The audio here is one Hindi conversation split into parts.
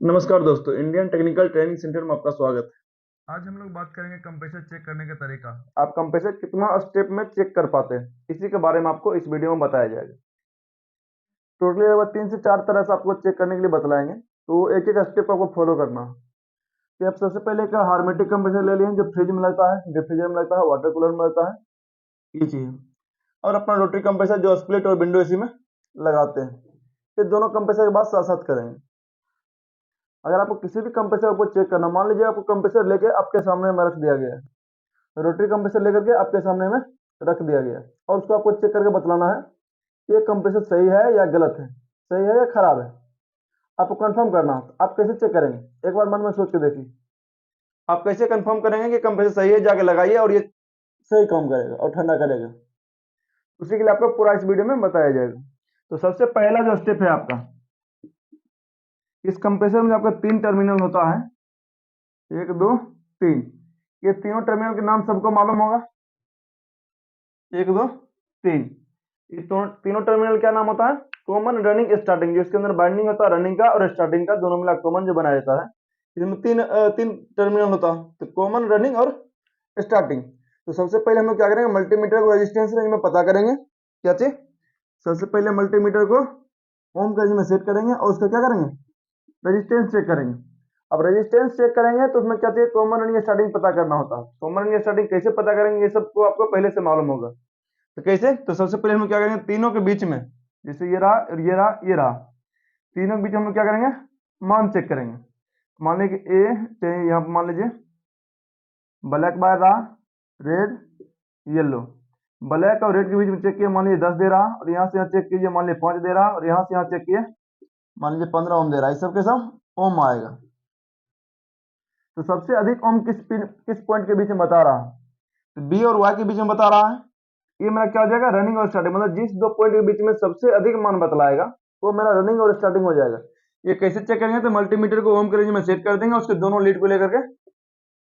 नमस्कार दोस्तों, इंडियन टेक्निकल ट्रेनिंग सेंटर में आपका स्वागत है। आज हम लोग बात करेंगे कंप्रेसर चेक करने का तरीका। आप कंप्रेसर कितना स्टेप में चेक कर पाते हैं, इसी के बारे में आपको इस वीडियो में बताया जाएगा। टोटली लगभग 3 से 4 तरह से आपको चेक करने के लिए बतलाएंगे, तो एक एक स्टेप आपको फॉलो करना है। तो आप सबसे पहले एक हार्मेटिक कंप्रेसर ले लिए, जो फ्रिज में लगता है, रेफ्रिजरेटर में लगता है, वाटर कूलर में लगता है, ये चीज। और अपना रोटरी कंप्रेसर जो स्प्लिट और विंडो एसी में लगाते हैं। ये दोनों कंप्रेसर के बाद साथ साथ करेंगे। अगर आपको किसी भी कंप्रेसर को चेक करना, मान लीजिए आपको कंप्रेसर लेके आपके सामने में रख दिया गया है, रोटरी कंप्रेसर लेकर के आपके सामने में रख दिया गया है, और उसको आपको चेक करके बतलाना है ये कंप्रेसर सही है या गलत है, सही है या खराब है। आपको कंफर्म करना है। आप कैसे चेक करेंगे, एक बार मन में सोच के देखिए। आप कैसे कंफर्म करेंगे कि कंप्रेसर सही है, जाके लगाइए और ये सही काम करेगा और ठंडा करेगा। उसी के लिए आपको पूरा इस वीडियो में बताया जाएगा। तो सबसे पहला जो स्टेप है आपका, इस कंप्रेसर में आपका 3 टर्मिनल होता है, 1 2 3। ये तीनों टर्मिनल के नाम सबको मालूम होगा, 1 2 3। ये तीनों टर्मिनल क्या नाम होता है, कॉमन रनिंग स्टार्टिंग, जो इसके अंदर बाइंडिंग होता है रनिंग का और स्टार्टिंग का, दोनों मिला कॉमन जो बनाया जाता है। इसमें तीन टर्मिनल होता है, तो कॉमन, रनिंग और स्टार्टिंग। तो सबसे पहले हम लोग क्या करेंगे, मल्टीमीटर को रेजिस्टेंस रेंज में पता करेंगे। क्या चीज, सबसे पहले मल्टीमीटर को ओम के रेंज में सेट करेंगे और उसका क्या करेंगे, रेजिस्टेंस चेक करेंगे। अब रेजिस्टेंस चेक करेंगे तो उसमें क्या चाहिए, कॉमन रनिंग स्टार्टिंग पता करना होता है। कॉमन रनिंग स्टार्टिंग कैसे पता करेंगे, ये सबको आपको पहले से मालूम होगा। तो कैसे, तो सबसे पहले हम लोग क्या करेंगे, तीनों के बीच में, जैसे ये रहा और ये रहा, ये रहा, तीनों के बीच में हम लोग क्या करेंगे, मान चेक करेंगे। मान लीजिए ए, चाहे यहाँ पर मान लीजिए ब्लैक बार रहा, रेड, येलो। ब्लैक और रेड के बीच में चेक किया, मान लीजिए 10 दे रहा, और यहाँ से यहाँ चेक कीजिए, मान लीजिए 5 दे रहा, और यहाँ से यहाँ चेक किए, मान लीजिए 15 ओम दे रहा है। इस सब के सब ओम आएगा। तो सबसे अधिक ओम किस पॉइंट के बीच में बता रहा है, तो बी और वाई के बीच में बता रहा है। ये मेरा क्या हो जाएगा, रनिंग और स्टार्टिंग, मतलब जिस दो पॉइंट के बीच में सबसे अधिक मान बतलाएगा वो मेरा रनिंग और स्टार्टिंग हो जाएगा। ये कैसे चेक करेंगे, तो मल्टीमीटर को ओम के रेंज में सेट कर देंगे, उसके दोनों लीड को लेकर के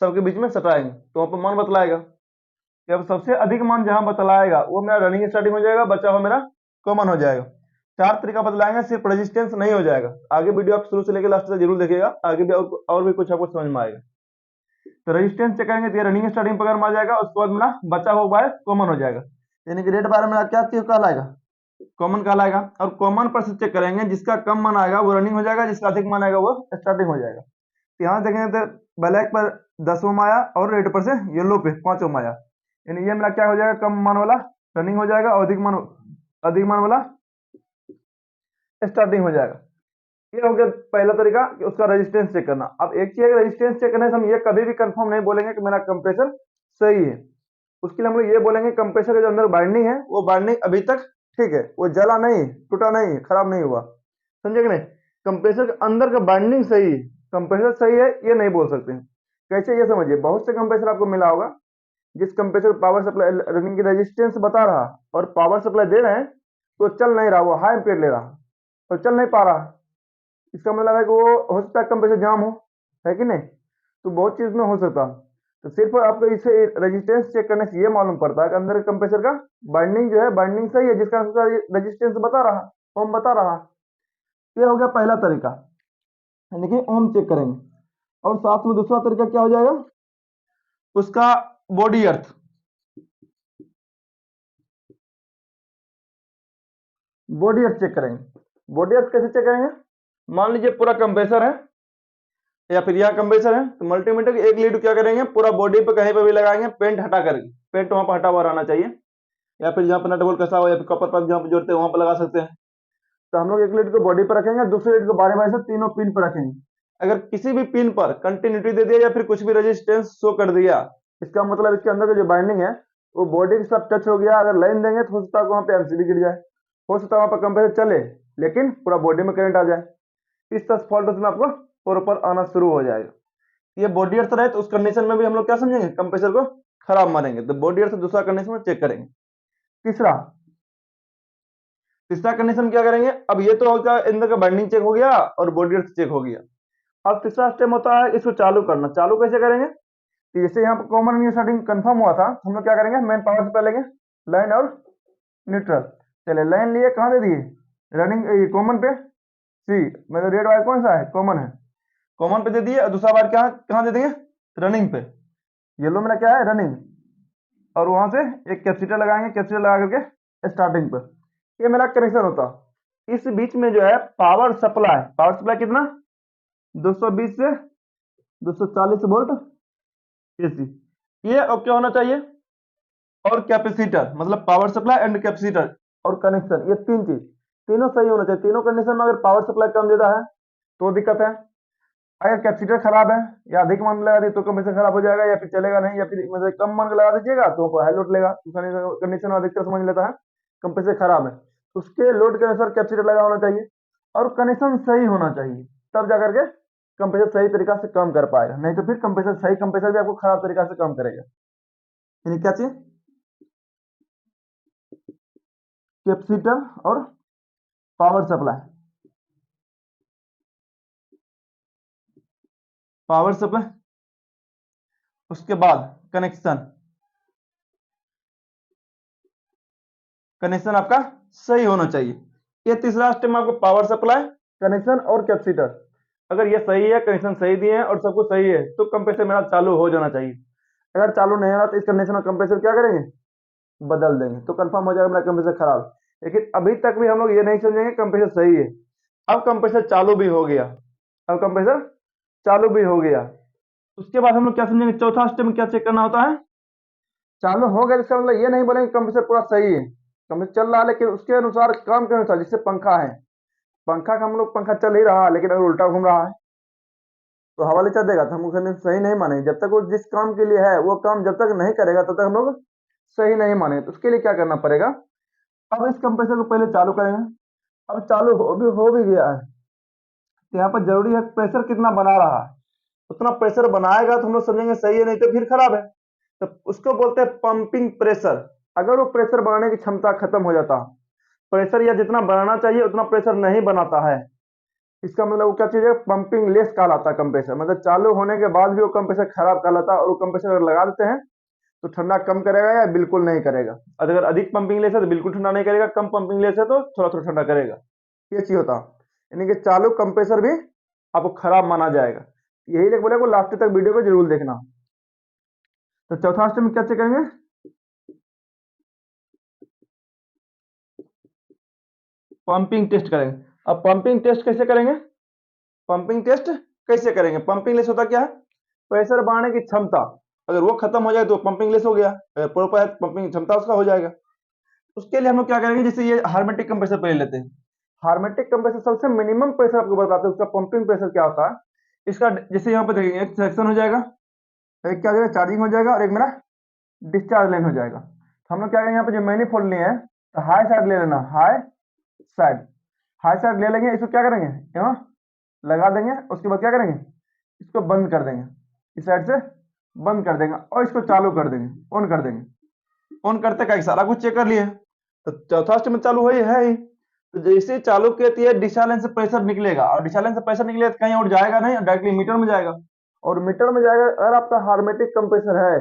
सबके बीच में सटाएंगे, तो वहां पर मान बतलाएगा। जब सबसे अधिक मान जहां बतलाएगा वो मेरा रनिंग स्टार्टिंग हो जाएगा, बचा हुआ मेरा कॉमन हो जाएगा। 4 तरीका बतलाएंगे, सिर्फ रेजिस्टेंस नहीं हो जाएगा। आगे वीडियो आप शुरू से लेकर लास्ट तक जरूर देखिएगा, आगे भी और भी कुछ आपको समझ में आएगा। तो रेजिस्टेंस चेक करेंगे तो ये रनिंग स्टार्टिंग पकड़ में आ जाएगा, उसके बाद मेरा बचा हुआ वायर कॉमन हो जाएगा। यानी कि रेड वायर मेरा क्या चीज कहलाएगा, कॉमन कहलाएगा। और कॉमन पर से चेक करेंगे, जिसका कम मान आएगा वो रनिंग हो जाएगा, जिसका अधिक मान आएगा वो स्टार्टिंग हो जाएगा। तो यहाँ देखेंगे तो ब्लैक पर 10 ओम आया और रेड पर से येलो पे 5 ओम आया, यानी ये मेरा क्या हो जाएगा, कम मान वाला रनिंग हो जाएगा और अधिक मान वाला स्टार्टिंग हो जाएगा। ये हो गया पहला तरीका कि उसका रेजिस्टेंस चेक करना। अब एक चीज, रेजिस्टेंस चेक करने से हम ये कभी भी कंफर्म नहीं बोलेंगे कि मेरा कंप्रेसर सही है। उसके लिए हम लोग ये बोलेंगे कंप्रेसर के जो अंदर बाइंडिंग है वो बाइंडिंग अभी तक ठीक है, वो जला नहीं, टूटा नहीं, खराब नहीं हुआ। समझे कि नहीं, कंप्रेसर के अंदर का बाइंडिंग सही है, कंप्रेसर सही है ये नहीं बोल सकते हैं। कैसे, ये समझिए, बहुत से कंप्रेसर आपको मिला होगा, जिस कंप्रेसर पावर सप्लाई रनिंग की रेजिस्टेंस बता रहा और पावर सप्लाई दे रहे हैं तो चल नहीं रहा, वो हाई एम्पियर ले रहा और चल नहीं पा रहा। इसका मतलब है कि वो हो सकता है कंप्रेसर जाम हो, है कि नहीं। तो बहुत चीज में हो सकता है। तो सिर्फ आपको इसे रेजिस्टेंस चेक करने से ये मालूम पड़ता है कि अंदर कंप्रेसर का बाइंडिंग जो है, बाइंडिंग सही है, जिसका रेजिस्टेंस बता रहा, ओम बता रहा। ये हो गया पहला तरीका, यानी कि ओम चेक करेंगे। और साथ में दूसरा तरीका क्या हो जाएगा, उसका body earth. Body earth check करेंगे। बॉडी अर्थ कैसे चेक करेंगे, मान लीजिए पूरा कंप्रेसर है या फिर यहाँ कंप्रेसर है, तो मल्टीमीटर की एक लीड क्या करेंगे, पूरा बॉडी पे कहीं पे भी लगाएंगे, पेंट हटा करके, पेंट वहां पर हटा हुआ रहना चाहिए, या फिर जहाँ पर नट बोल्ट कसा हुआ या फिर कॉपर पाइप जहाँ पर जोड़ते हैं वहां पर लगा सकते हैं। तो हम लोग एक लीड को बॉडी पर रखेंगे, दूसरे लीड को बारी बारी से तीनों पिन पर रखेंगे। अगर किसी भी पिन पर कंटिन्यूटी दे दिया या फिर कुछ भी रेजिस्टेंस शो कर दिया, इसका मतलब इसके अंदर का जो बाइंडिंग है वो बॉडी के साथ टच हो गया। अगर लाइन देंगे तो हो सकता है वहां पे एमसीबी गिर जाए, हो सकता है वहां पर कंप्रेसर चले लेकिन पूरा बॉडी में करंट आ जाए। इस तरह फॉल्ट उसमें आपको प्रॉपर आना शुरू हो जाएगा। ये बॉडी अर्थ रहे तो उस कंडीशन में भी हम लोग क्या समझेंगे, कंप्रेसर को खराब मानेंगे। तो बॉडी अर्थ दूसरा कंडीशन में चेक करेंगे। तीसरा तीसरा कंडीशन क्या करेंगे, अब ये तो होगा अंदर का बाइंडिंग चेक हो गया और बॉडी अर्थ चेक हो गया। अब तीसरा स्टेप होता है इसको चालू करना। चालू कैसे करेंगे, तो जैसे यहाँ पर कॉमन स्टार्टिंग कंफर्म हुआ था, हम लोग क्या करेंगे, मेन पावर से पहले लाइन और न्यूट्रल। चले लाइन लिए, कहाँ दे दिए, रनिंग कॉमन पे सी, मतलब रेड वायर कौन सा है, कॉमन है, कॉमन पे दे दिए और दूसरा बार क्या कहाँ दे देंगे, रनिंग पे। येलो में क्या है, रनिंग, और वहां से एक कैपेसिटर लगाएंगे, कैपेसिटर लगा करके स्टार्टिंग पर, ये मेरा कनेक्शन होता। इस बीच में जो है पावर सप्लाई कितना, 220 से 240 वोल्ट एसी, ये और क्या होना चाहिए, और कैपेसिटर, मतलब पावर सप्लाई एंड कैपेसिटर और कनेक्शन, ये तीन चीज, तीनों सही होना चाहिए। तीनों कंडीशन में अगर पावर सप्लाई कम ज्यादा है तो दिक्कत है, अगर कैपेसिटर खराब है या अधिक मान लगा दी तो कंप्रेसर खराब हो जाएगा, या फिर चलेगा नहीं, या फिर मतलब कम मान लगा दीजिएगा तो हाई लोड लेगा। कंडीशन में अधिकतर समझ लेता है कंप्रेसर खराब है, तो उसके लोड के अनुसार कैपेसिटर लगा होना चाहिए और कनेक्शन सही होना चाहिए, तब जाकर के कंप्रेसर सही तरीका से काम कर पाएगा, नहीं तो फिर कंप्रेसर सही कंप्रेसर भी आपको खराब तरीका से काम करेगा। यानी क्या चाहिए, कैपेसिटर और पावर सप्लाई, पावर सप्लाई, उसके बाद कनेक्शन, कनेक्शन आपका सही होना चाहिए। ये तीसरा स्टेप आपको पावर सप्लाई, कनेक्शन और कैपेसिटर, अगर ये सही है, कनेक्शन सही दिए हैं और सब कुछ सही है तो कंप्रेसर मेरा चालू हो जाना चाहिए। अगर चालू नहीं हो रहा तो इस कंडीशन में कंप्रेसर क्या करेंगे, बदल देंगे, तो कंफर्म हो जाएगा मेरा कंप्रेसर खराब। लेकिन अभी तक भी हम लोग ये नहीं समझेंगे कंप्रेसर सही है। अब कंप्रेसर चालू भी हो गया, अब कंप्रेसर चालू भी हो गया, उसके बाद हम लोग क्या समझेंगे, चौथा स्टेप में क्या चेक करना होता है, चालू हो गया इसका मतलब ये नहीं बोलेंगे कंप्रेसर पूरा सही है, कंप्रेसर चल रहा है लेकिन उसके अनुसार काम के अनुसार, जैसे पंखा है, पंखा का हम लोग पंखा चल ही रहा है लेकिन अगर उल्टा घूम रहा है तो हवा ले चल देगा, तो हम उसे सही नहीं मानेंगे। जब तक वो जिस काम के लिए है वो काम जब तक नहीं करेगा तब तक हम लोग सही नहीं मानेंगे। तो उसके लिए क्या करना पड़ेगा, अब इस कंप्रेसर को पहले चालू करेंगे, अब चालू हो भी गया है, तो यहाँ पर जरूरी है प्रेशर कितना बना रहा है, उतना प्रेशर बनाएगा तो हम लोग समझेंगे सही है, नहीं तो फिर खराब है। तो उसको बोलते हैं पंपिंग प्रेशर। अगर वो प्रेशर बनाने की क्षमता खत्म हो जाता, प्रेशर या जितना बनाना चाहिए उतना प्रेशर नहीं बनाता है, इसका मतलब वो क्या चीज है, पंपिंग लेस कहलाता है कंप्रेसर, मतलब चालू होने के बाद भी वो कंप्रेसर खराब कहलाता है। और वो कंप्रेसर अगर लगा देते हैं तो ठंडा कम करेगा या बिल्कुल नहीं करेगा, अगर अधिक पंपिंग लेस है तो बिल्कुल ठंडा नहीं करेगा, कम पंपिंग लेस है तो थोड़ा थोड़ा ठंडा करेगा, ये चीज होता। यानी कि चालू कंप्रेसर भी आपको खराब माना जाएगा। यही लेके बोले लास्ट तक वीडियो को जरूर देखना। तो चौथा स्टेप में क्या चेक करेंगे, पंपिंग टेस्ट करेंगे। अब पंपिंग टेस्ट कैसे करेंगे, पंपिंग टेस्ट कैसे करेंगे, पंपिंग लेस होता क्या है, प्रेशर बढ़ाने की क्षमता, अगर वो खत्म हो जाए तो पंपिंग लेस हो गया, प्रॉपर पंपिंग क्षमता उसका हो जाएगा। उसके लिए हम लोग क्या करेंगे, जैसे ये हार्मेटिक कंप्रेसर पहले लेते हैं, हार्मेटिक कंप्रेसर सबसे मिनिमम प्रेशर आपको बताते हैं उसका पंपिंग प्रेशर क्या होता है। इसका जैसे यहाँ पे देखेंगे एक सेक्शन हो जाएगा, एक क्या हो जाएगा, चार्जिंग हो जाएगा, और एक मेरा डिस्चार्ज लाइन हो जाएगा। तो हम लोग क्या करेंगे, यहाँ पे जो मैनिफोल्ड लिए हैं तो हाई साइड ले लेना, साइड हाई साइड ले लेंगे, इसको क्या करेंगे यहाँ लगा देंगे, उसके बाद क्या करेंगे, इसको बंद कर देंगे, इस साइड से बंद कर देंगे और इसको चालू कर देंगे, ऑन कर देंगे। ऑन करते का सारा कुछ चेक कर लिए, तो चौथा स्टेप में चालू है ही। तो जैसे ही चालू कहती है डिस्चार्ज से प्रेशर निकलेगा, और डिस्चार्ज से प्रेशर निकलेगा तो कहीं और जाएगा नहीं, डायरेक्टली मीटर में जाएगा, और मीटर में जाएगा। अगर आपका हार्मेटिक कंप्रेसर है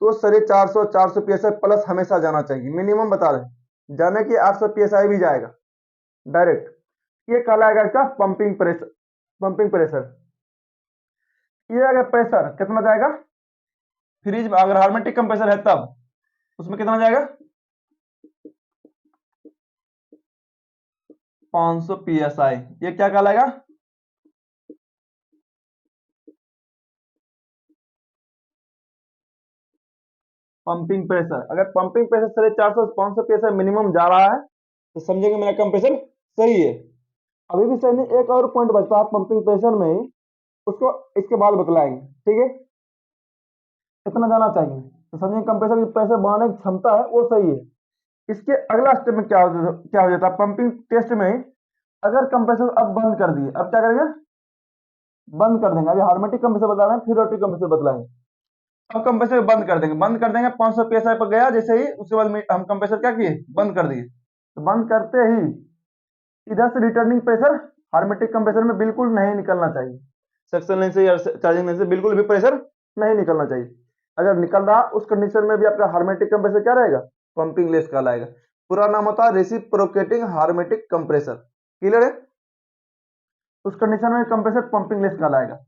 तो 450 400 पीएसआई प्लस हमेशा जाना चाहिए, मिनिमम बता रहे जाने की 800 पीएसआई भी जाएगा डायरेक्ट, ये कहलाएगा इसका पंपिंग प्रेशर। पंपिंग प्रेशर ये अगर प्रेशर कितना जाएगा, फ्रिज में अगर हार्मेटिक कंप्रेसर है तब उसमें कितना जाएगा, 500 पीएसआई, ये क्या कहलाएगा, पंपिंग प्रेशर। अगर पंपिंग प्रेशर 450 500 पीएसआई मिनिमम जा रहा है तो समझेंगे मेरा कंप्रेसर सही है। अभी भी सही नहीं, एक और पॉइंट बचता है पंपिंग प्रेशर में ही, उसको इसके बाद बतलाएंगे, ठीक है, कितना जाना चाहिए, तो समझेंगे कंप्रेसर की प्रेशर बढ़ाने की क्षमता है वो सही है। इसके अगला स्टेप में क्या हो जाता है पंपिंग टेस्ट में, अगर कंप्रेसर अब बंद कर दिए, अब क्या करेंगे, बंद कर देंगे। अभी हार्मेटिक कंप्रेसर बता रहे हैं, फिर रोटरी कंप्रेसर बतलाएंगे। अब कंप्रेसर बंद कर देंगे, बंद कर देंगे 500 पीएसआई पर गया जैसे ही, उसके बाद हम कंप्रेसर क्या किए, बंद कर दिए। तो बंद करते ही इधर से रिटर्निंग प्रेशर हार्मेटिक कंप्रेसर में बिल्कुल नहीं निकलना चाहिए, सक्शन लाइन से या चार्जिंग लाइन से बिल्कुल भी प्रेशर नहीं निकलना चाहिए। अगर निकल रहा उस कंडीशन में भी आपका हार्मेटिक कंप्रेसर क्या रहेगा, पंपिंग लेस कहलाएगा। पूरा नाम होता है रेसिप्रोकेटिंग हार्मेटिक कंप्रेसर। क्लियर है। उस कंडीशन में कंप्रेसर पंपिंग लेस कहलाएगा।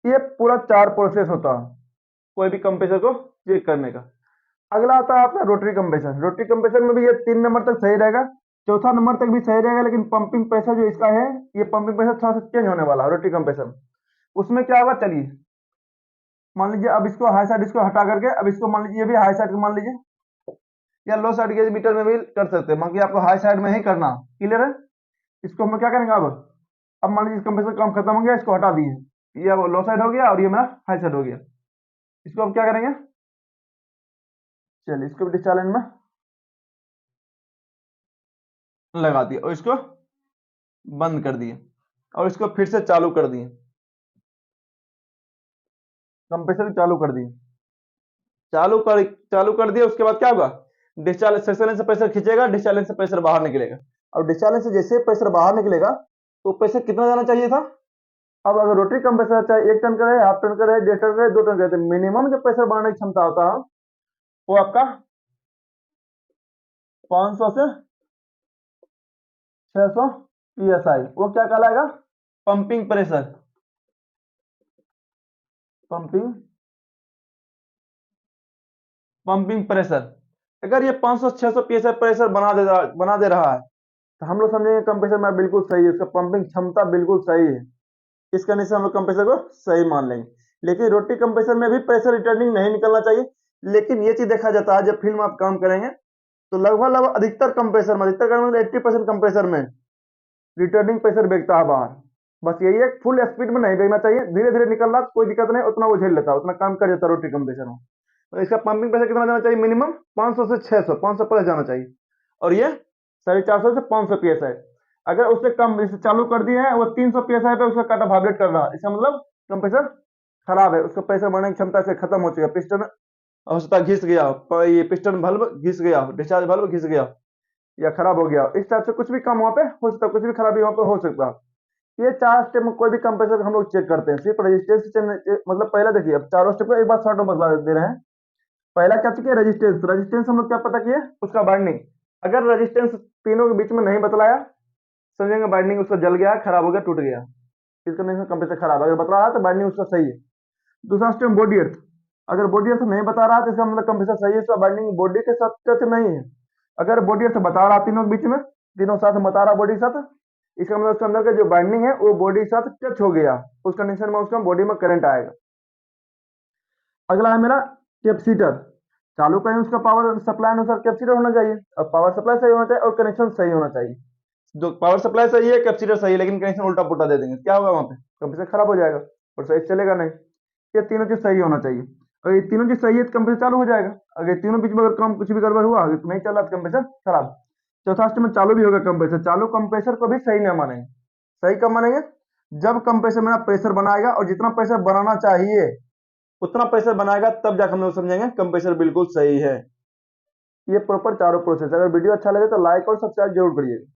ये पूरा 4 प्रोसेस होता है कोई भी कंप्रेसर को चेक करने का। अगला आता है आपका रोटरी कंप्रेसर। रोटरी कंप्रेसर में भी ये 3 नंबर तक सही रहेगा, चौथा नंबर तक भी सही रहेगा, लेकिन पंपिंग प्रेशर जो इसका है, ये पंपिंग प्रेशर थोड़ा सा चेंज होने वाला है रोटरी कंप्रेसर। उसमें क्या होगा, चलिए मान लीजिए अब इसको हाई साइड इसको हटा करके, अब इसको मान लीजिए ये भी हाई साइड को मान लीजिए, या लो साइड गेज मीटर में भी कर सकते हैं, बाकी आपको हाई साइड में ही करना। क्लियर है? इसको हम क्या करेंगे अब मान लीजिए कंप्रेसर काम खत्म हो गया, इसको हटा दिए, ये अब लो साइड हो गया और ये मेरा हाई साइड हो गया। इसको अब क्या करेंगे, चलिए इसको भी डिस्चार्ज में लगा दिए और इसको बंद कर दिए और इसको फिर से चालू कर दिए, कंप्रेसर चालू कर दिए, चालू कर दिया। उसके बाद क्या होगा, डिस्चार्ज सेक्शन से प्रेशर खींचेगा, डिस्चार्ज से प्रेशर बाहर निकलेगा। और डिस्चार्ज से जैसे प्रेशर बाहर निकलेगा तो प्रेशर कितना जाना चाहिए था। अब अगर रोटरी कंप्रेसर चाहे 1 टन का रहे, हाफ टन का रहे, 1.5 टन का रहे, 2 टन का रहे, मिनिमम जो प्रेशर बढ़ाने की क्षमता होता है वो आपका 500 से 600 psi, वो क्या कहलाएगा, pumping pressure. Pumping pumping pressure अगर ये 500-600 psi प्रेशर बना दे रहा है तो हम लोग समझेंगे कंप्रेसर में बिल्कुल सही है, उसका पंपिंग क्षमता बिल्कुल सही है। इस कंडीशन से हम लोग कंप्रेसर को सही मान लेंगे। लेकिन रोटरी कंप्रेसर में भी प्रेशर रिटर्निंग नहीं निकलना चाहिए। लेकिन ये चीज देखा जाता है जब फील्ड में आप काम करेंगे तो लगभग अधिकतर कंप्रेसर में, अधिकतर मतलब 80% कंप्रेसर में रिटर्निंग प्रेशर बेचता है बाहर। बस यही है, फुल स्पीड में नहीं बेचना चाहिए, धीरे धीरे निकल रहा कोई दिक्कत नहीं, उतना वो झेल लेता है, उतना काम कर देता है रोटरी कंप्रेसर में। तो इसका पंपिंग प्रेशर कितना जाना चाहिए, मिनिमम 500 से 600, 500 प्लस जाना चाहिए। और ये 450 से 500 psi। अगर उससे कम इसे चालू कर दिए हैं, वो 300 psi पे उसका काटा वाइब्रेट कर रहा है, इसका मतलब कंप्रेसर खराब है, उसका प्रेशर बढ़ने की क्षमता से खत्म हो चुका है। पिस्टन हो सकता है घिस गया हो, ये पिस्टन बल्ब घिस गया हो, डिस्चार्ज बल्ब घिस गया या खराब हो गया, इस टाइप से कुछ भी काम वहाँ पे हो सकता है, कुछ भी खराबी वहाँ पे हो सकता है। ये 4 स्टेप में कोई भी कंप्रेसर हम लोग चेक करते हैं, सिर्फ रेजिस्टेंस मतलब पहले देखिए, अब चारों स्टेप को एक बार शॉर्ट में बता दे रहे हैं। पहला क्या चुके रेजिस्टेंस, रेजिस्टेंस हम लोग क्या पता किए, उसका बाइंडिंग। अगर रेजिस्टेंस तीनों के बीच में नहीं बतलाया, समझेंगे बाइंडिंग उसका जल गया, खराब हो गया, टूट गया, इसका नहीं कंप्रेसर खराब है। अगर बता रहा है तो बाइंडिंग उसका सही है। दूसरा स्टेप बॉडी अर्थ, अगर बॉडी अर्थ नहीं बता रहा तो इसका मतलब कंप्रेसर सही है, इसका बाइंडिंग बॉडी के साथ टच नहीं है। अगर बॉडी अर्थ बता रहा तीनों के बीच में, तीनों साथ बता रहा बॉडी साथ, इसका मतलब उसके अंदर का जो बाइंडिंग है वो बॉडी के साथ टच हो गया, उस कंडीशन में उसका बॉडी में करंट आएगा। अगला है मेरा कैपेसिटर। चालू करें उसका पावर सप्लाई अनुसार कैपेसिटर होना चाहिए, और पावर सप्लाई सही होना चाहिए और कनेक्शन सही होना चाहिए। जो पावर सप्लाई सही है, कैपेसिटर सही है, लेकिन कनेक्शन उल्टा पुल्टा दे देंगे, क्या होगा वहां पे, कंप्रेसर खराब हो जाएगा और सही चलेगा नहीं। ये तीनों चीज सही होना चाहिए, अगर ये तीनों चीज सही है तो कंप्रेसर चालू हो जाएगा। अगर ये तीनों बीच में अगर काम कुछ भी गड़बड़ हुआ, अगर नहीं चल रहा तो कंप्रेसर खराब। चौथा स्टेप में चालू भी होगा कंप्रेसर, चालू कंप्रेसर को भी सही नहीं मानेंगे। सही कब मानेंगे, जब कंप्रेसर मेरा प्रेशर बनाएगा और जितना प्रेशर बनाना चाहिए उतना प्रेशर बनाएगा, तब जाकर हम लोग समझेंगे कंप्रेसर बिल्कुल सही है। ये प्रॉपर चारों प्रोसेस। अगर वीडियो अच्छा लगे तो लाइक और सब्सक्राइब जरूर करिए।